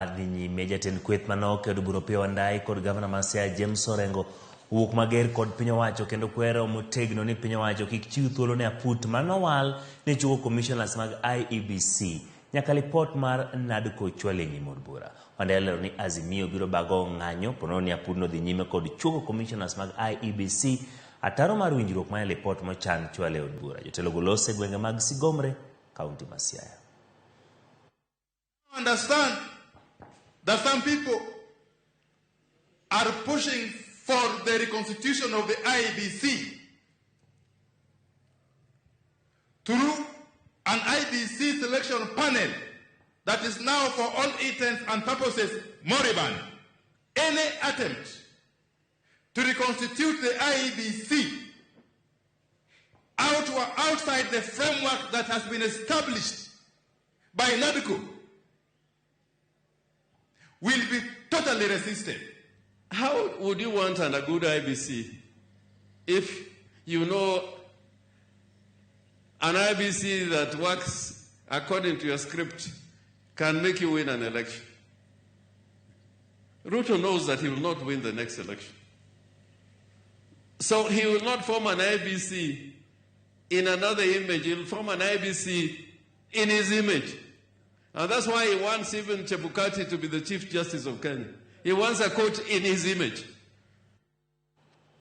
Dhi nyime jatend kweth manok e od bura Opiyo Wandayi kod gavana ma Siaya James Orengo owuok mager kod piny owacho kendo kwero motegno ni piny owacho kik chiw thuolo ne aput manowal ni chuko commissioners mag IEBC nyaka lipot mar NADCO chwal e nyim od bura. Wandayi lero ni Azimio biro bago ng'anyo ponono ni aput no dhi nyime kod chuko commissioners mag IEBC ataro mar winjruok mar lipot mochan chwal e od bura. Jotelo golose gwenge mag Sigomre, kaunti ma Siaya. Understand that some people are pushing for the reconstitution of the IEBC through an IEBC selection panel that is now for all intents and purposes moribund. Any attempt to reconstitute the IEBC outside the framework that has been established by NADCO will be totally resisted. How would you want a good IBC if you know an IBC that works according to your script can make you win an election? Ruto knows that he will not win the next election. So he will not form an IBC in another image. He will form an IBC in his image. And that's why he wants even Chebukati to be the Chief Justice of Kenya. He wants a court in his image.